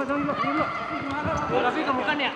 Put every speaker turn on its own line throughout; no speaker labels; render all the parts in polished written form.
Raffi kebukan ya?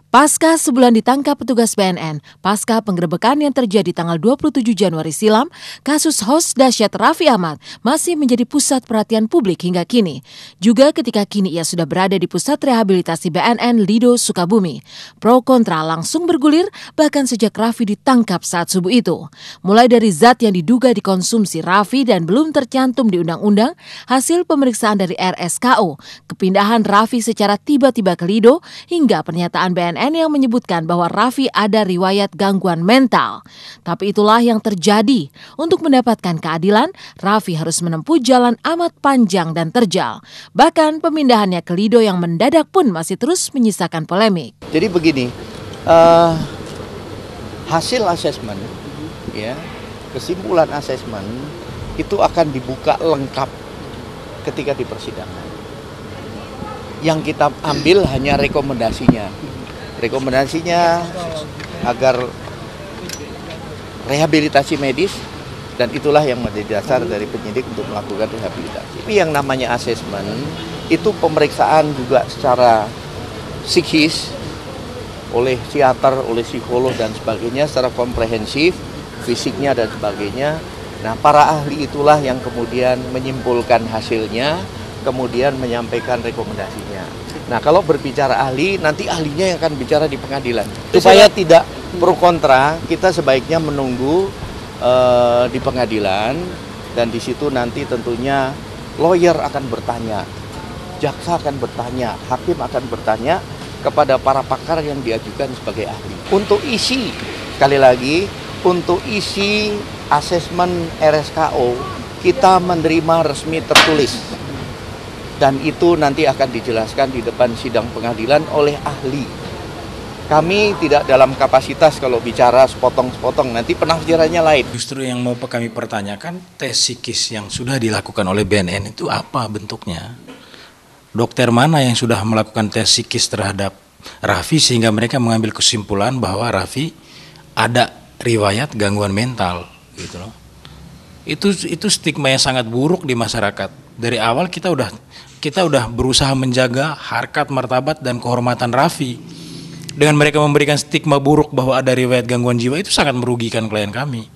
Pasca sebulan ditangkap petugas BNN, pasca penggerebekan yang terjadi tanggal 27 Januari silam, kasus host dahsyat Raffi Ahmad masih menjadi pusat perhatian publik hingga kini. Juga ketika kini ia sudah berada di pusat rehabilitasi BNN Lido Sukabumi. Pro kontra langsung bergulir bahkan sejak Raffi ditangkap saat subuh itu. Mulai dari zat yang diduga dikonsumsi Raffi dan belum tercantum di undang-undang, hasil pemeriksaan dari RSKO, kepindahan Raffi secara tiba-tiba ke Lido, hingga pernyataan BNN yang menyebutkan bahwa Raffi ada riwayat gangguan mental. Tapi itulah yang terjadi. Untuk mendapatkan keadilan, Raffi harus menempuh jalan amat panjang dan terjal. Bahkan pemindahannya ke Lido yang mendadak pun masih terus menyisakan polemik.
Jadi begini, hasil asesmen, ya, kesimpulan asesmen itu akan dibuka lengkap ketika di persidangan. Yang kita ambil hanya rekomendasinya agar rehabilitasi medis, dan itulah yang menjadi dasar dari penyidik untuk melakukan rehabilitasi. Tapi yang namanya asesmen itu pemeriksaan juga secara psikis oleh psikiater, oleh psikolog dan sebagainya, secara komprehensif, fisiknya dan sebagainya. Nah, para ahli itulah yang kemudian menyimpulkan hasilnya, kemudian menyampaikan rekomendasinya. Nah, kalau berbicara ahli, nanti ahlinya yang akan bicara di pengadilan. Supaya tidak pro kontra, kita sebaiknya menunggu di pengadilan, dan di situ nanti tentunya lawyer akan bertanya, jaksa akan bertanya, hakim akan bertanya kepada para pakar yang diajukan sebagai ahli. Untuk isi, sekali lagi, untuk isi asesmen RSKO, kita menerima resmi tertulis. Dan itu nanti akan dijelaskan di depan sidang pengadilan oleh ahli. Kami tidak dalam kapasitas kalau bicara sepotong-sepotong, nanti penafsirannya lain.
Justru yang mau kami pertanyakan, tes psikis yang sudah dilakukan oleh BNN itu apa bentuknya? Dokter mana yang sudah melakukan tes psikis terhadap Raffi sehingga mereka mengambil kesimpulan bahwa Raffi ada riwayat gangguan mental, gitu loh. Itu stigma yang sangat buruk di masyarakat. Dari awal kita udah berusaha menjaga harkat, martabat dan kehormatan Raffi. Dengan mereka memberikan stigma buruk bahwa ada riwayat gangguan jiwa, itu sangat merugikan klien kami.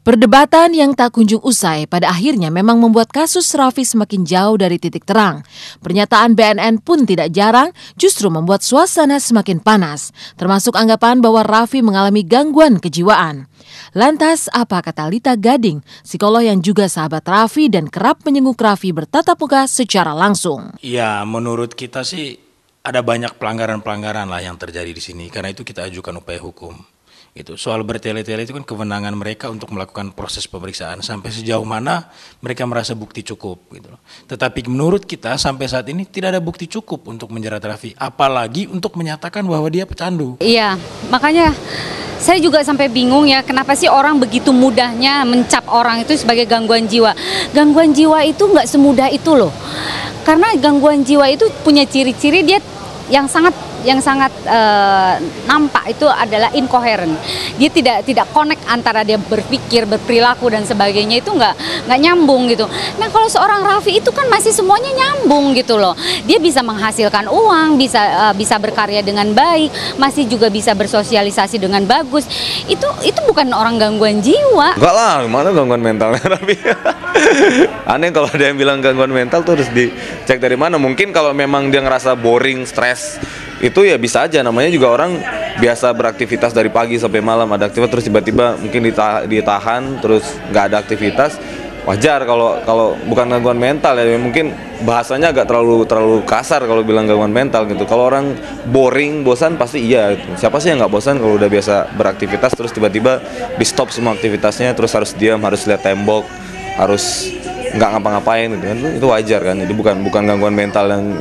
Perdebatan yang tak kunjung usai pada akhirnya memang membuat kasus Raffi semakin jauh dari titik terang. Pernyataan BNN pun tidak jarang justru membuat suasana semakin panas, termasuk anggapan bahwa Raffi mengalami gangguan kejiwaan. Lantas apa kata Lita Gading, psikolog yang juga sahabat Raffi dan kerap menyenguk Raffi bertatap muka secara langsung?
Ya, menurut kita sih ada banyak pelanggaran-pelanggaran lah yang terjadi di sini, karena itu kita ajukan upaya hukum. Itu soal bertele-tele itu kan kewenangan mereka untuk melakukan proses pemeriksaan sampai sejauh mana mereka merasa bukti cukup, gitu loh. Tetapi menurut kita sampai saat ini tidak ada bukti cukup untuk menjerat Raffi, apalagi untuk menyatakan bahwa dia pecandu.
Iya, makanya saya juga sampai bingung ya, kenapa sih orang begitu mudahnya mencap orang itu sebagai gangguan jiwa. Gangguan jiwa itu nggak semudah itu loh, karena gangguan jiwa itu punya ciri-ciri dia yang sangat nampak itu adalah incoherent. Dia tidak connect antara dia berpikir, berperilaku dan sebagainya, itu nggak nyambung gitu. Nah, kalau seorang Raffi itu kan masih semuanya nyambung gitu loh. Dia bisa menghasilkan uang, bisa berkarya dengan baik, masih juga bisa bersosialisasi dengan bagus. Itu bukan orang gangguan jiwa.
Enggak lah, mana gangguan mentalnya Raffi. Aneh kalau ada yang bilang gangguan mental tuh harus dicek dari mana. Mungkin kalau memang dia ngerasa boring, stres, itu ya bisa aja, namanya juga orang biasa beraktivitas dari pagi sampai malam, ada aktivitas terus tiba-tiba mungkin ditahan terus nggak ada aktivitas, wajar kalau bukan gangguan mental ya, mungkin bahasanya agak terlalu kasar kalau bilang gangguan mental gitu. Kalau orang boring, bosan pasti iya gitu. Siapa sih yang nggak bosan kalau udah biasa beraktivitas terus tiba-tiba di stop semua aktivitasnya, terus harus diam, harus lihat tembok, harus nggak ngapa-ngapain gitu kan, itu wajar kan. Jadi bukan gangguan mental yang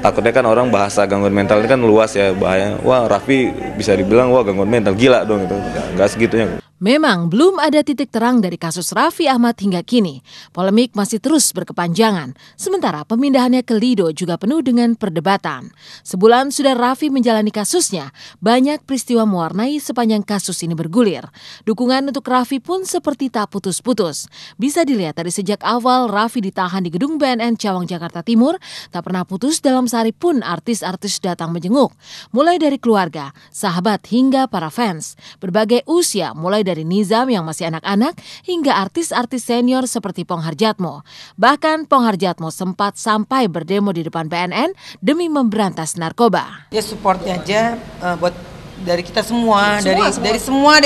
takutnya kan orang bahasa gangguan mental ini kan luas ya, bahaya. Wah, Raffi bisa dibilang wah gangguan mental, gila dong itu. Enggak segitunya.
Memang belum ada titik terang dari kasus Raffi Ahmad hingga kini. Polemik masih terus berkepanjangan. Sementara pemindahannya ke Lido juga penuh dengan perdebatan. Sebulan sudah Raffi menjalani kasusnya, banyak peristiwa mewarnai sepanjang kasus ini bergulir. Dukungan untuk Raffi pun seperti tak putus-putus. Bisa dilihat dari sejak awal Raffi ditahan di gedung BNN Cawang, Jakarta Timur, tak pernah putus dalam sehari pun artis-artis datang menjenguk. Mulai dari keluarga, sahabat hingga para fans. Berbagai usia, mulai dari Nizam yang masih anak-anak hingga artis-artis senior seperti Pong Hardjatmo. Bahkan Pong Hardjatmo sempat sampai berdemo di depan BNN demi memberantas narkoba.
Ya supportnya aja buat dari kita semua, dari semua.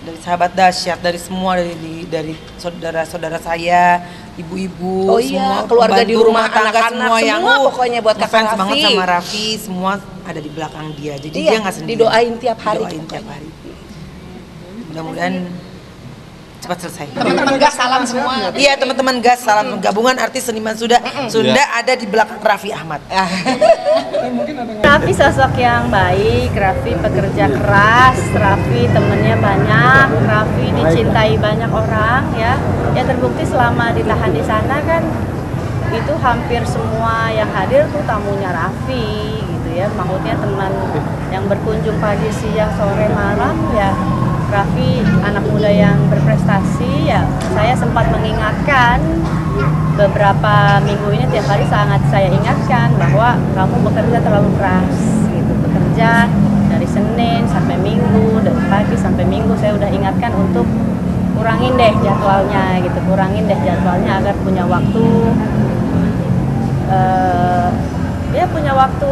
Dari sahabat dahsyat, dari semua, dari saudara-saudara saya, ibu-ibu, semua
keluarga di rumah,
tangga
anak-anak, semua pokoknya buat kakak Raffi.
Banget sama Raffi, semua ada di belakang dia. Jadi dia nggak sendiri.
Didoain tiap hari.
Mudah-mudahan cepat selesai.
Teman-teman gas salam semua.
Iya, teman-teman gas salam gabungan artis seniman Sunda ada di belakang Raffi Ahmad.
Raffi sosok yang baik, Raffi pekerja keras, Raffi temennya banyak, Raffi dicintai banyak orang ya. Ya terbukti selama ditahan di sana kan itu hampir semua yang hadir tuh tamunya Raffi gitu ya. Maksudnya teman yang berkunjung pagi, siang, sore, malam ya. Raffi anak muda yang berprestasi ya. Saya sempat mengingatkan beberapa minggu ini tiap hari sangat saya ingatkan bahwa kamu bekerja terlalu keras gitu, bekerja dari Senin sampai Minggu, dari pagi sampai Minggu. Saya udah ingatkan untuk kurangin deh jadwalnya agar punya waktu punya waktu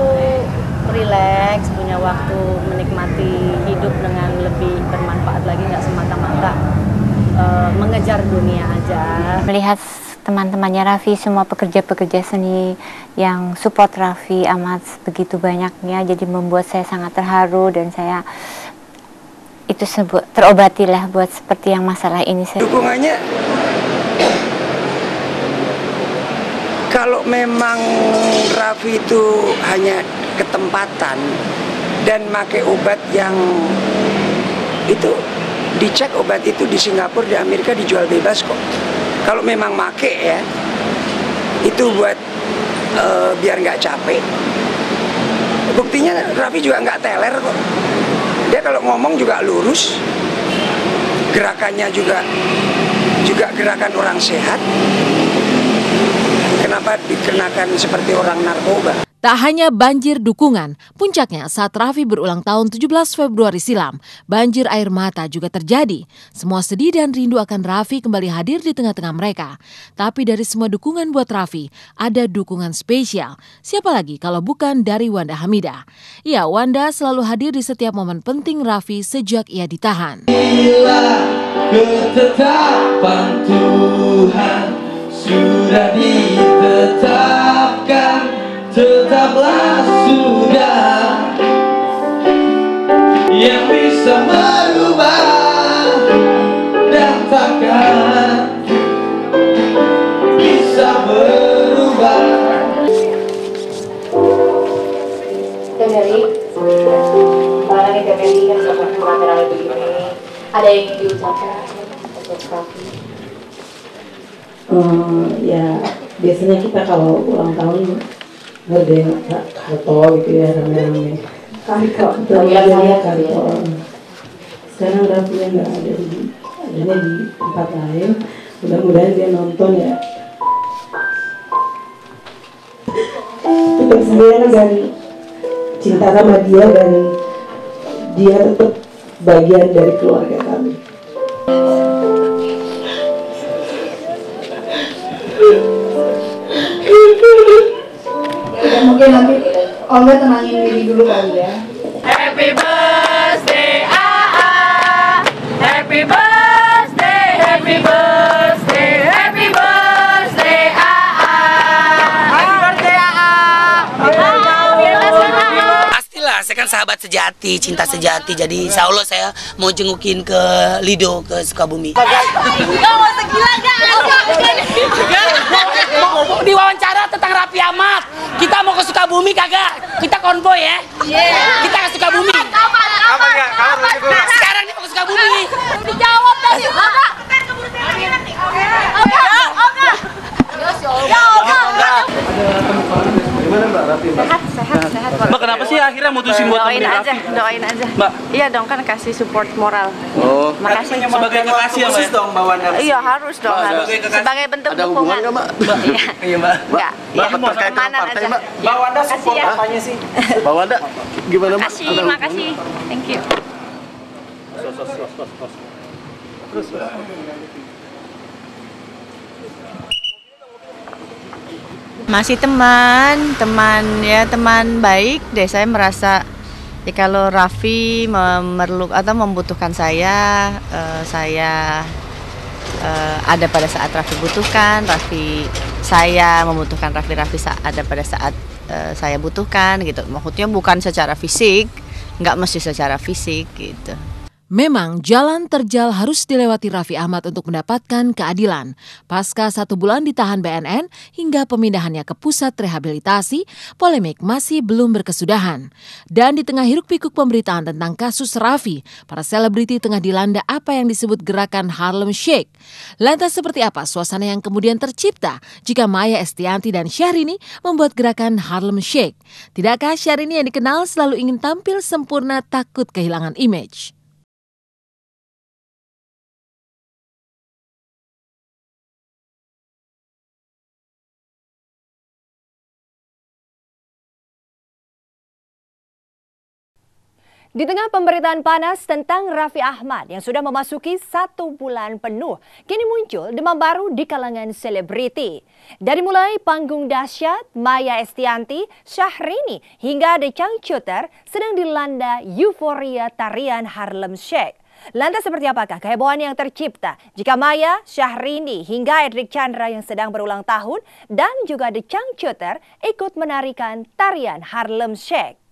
rileks, punya waktu menikmati hidup dengan lebih bermanfaat lagi, nggak semata-mata mengejar dunia aja.
Melihat teman-temannya Raffi, semua pekerja-pekerja seni yang support Raffi Ahmad begitu banyaknya, jadi membuat saya sangat terharu dan saya itu terobatilah buat seperti yang masalah ini.
Dukungannya kalau memang Raffi itu hanya ketempatan dan pakai obat yang itu dicek, obat itu di Singapura, di Amerika dijual bebas kok. Kalau memang make ya, itu buat biar nggak capek. Buktinya Raffi juga nggak teler kok. Dia kalau ngomong juga lurus, gerakannya juga gerakan orang sehat. Kenapa dikenakan seperti orang narkoba?
Tak hanya banjir dukungan, puncaknya saat Raffi berulang tahun 17 Februari silam, banjir air mata juga terjadi. Semua sedih dan rindu akan Raffi kembali hadir di tengah-tengah mereka. Tapi dari semua dukungan buat Raffi, ada dukungan spesial. Siapa lagi kalau bukan dari Wanda Hamidah. Ya, Wanda selalu hadir di setiap momen penting Raffi sejak ia ditahan.
Bila ketetapan Tuhan sudah ditetapkan, tetaplah sudah yang bisa merubah dan takkan bisa berubah.
Dari orang yang dari kan seperti material begini, ada yang diucapkan untuk Raffi?
Ya biasanya kita kalau ulang tahun ngadain karto gitu ya, rame-rame. Karto. Sekarang Raffi nggak ada adanya di tempat lain. Mudah-mudahan dia nonton ya. Tetap sayang dan cinta sama dia, dan dia tetap bagian dari keluarga kami.
Ya, mungkin nanti Olga tenangin diri dulu kali ya.
Happy birthday AA, happy birthday, happy birthday, happy birthday AA, happy birthday AA.
Pastilah, saya kan sahabat sejati, cinta sejati. Jadi insya Allah saya mau jengukin ke Lido, ke Sukabumi. Mau diwawancara tentang Raffi Ahmad. Kita mau ke Sukabumi kagak? Kita konvoy ya? Kita ke Sukabumi. Sekarang nih mau ke Sukabumi.
Gimana Mbak Raffi?
Sehat.
Mbak kenapa sih akhirnya mutusin buat
doain
nemenin
aja,
Raffi?
doain aja.
Mbak.
Iya dong, kan kasih support moral.
Oh,
makasih.
Sebagai kekasih ya Mbak? Dong Mbak Wanda.
Iya harus dong, harus. Sebagai bentuk
ada
dukungan.
Ada hubungan nggak Mbak? Iya Mbak.
Enggak.
Mbak terkait dengan partai Mbak. Mbak Wanda support
ya.
apanya sih? Mbak Wanda gimana Mbak?
Makasih. Thank you.
Terus.
Masih teman baik deh. Saya merasa ya kalau Raffi membutuhkan saya ada pada saat Raffi butuhkan, saya membutuhkan Raffi ada pada saat saya butuhkan gitu. Maksudnya bukan secara fisik, nggak mesti secara fisik gitu.
Memang jalan terjal harus dilewati Raffi Ahmad untuk mendapatkan keadilan. Pasca 1 bulan ditahan BNN hingga pemindahannya ke pusat rehabilitasi, polemik masih belum berkesudahan. Dan di tengah hiruk-pikuk pemberitaan tentang kasus Raffi, para selebriti tengah dilanda apa yang disebut gerakan Harlem Shake. Lantas seperti apa suasana yang kemudian tercipta jika Maya Estianty dan Syahrini membuat gerakan Harlem Shake? Tidakkah Syahrini yang dikenal selalu ingin tampil sempurna takut kehilangan image?
Di tengah pemberitaan panas tentang Raffi Ahmad yang sudah memasuki 1 bulan penuh, kini muncul demam baru di kalangan selebriti. Dari mulai panggung dahsyat, Maya Estianty, Syahrini, hingga The Changcuter sedang dilanda euforia tarian Harlem Shake. Lantas seperti apakah kehebohan yang tercipta jika Maya, Syahrini, hingga Edric Chandra yang sedang berulang tahun dan juga The Changcuter ikut menarikan tarian Harlem Shake?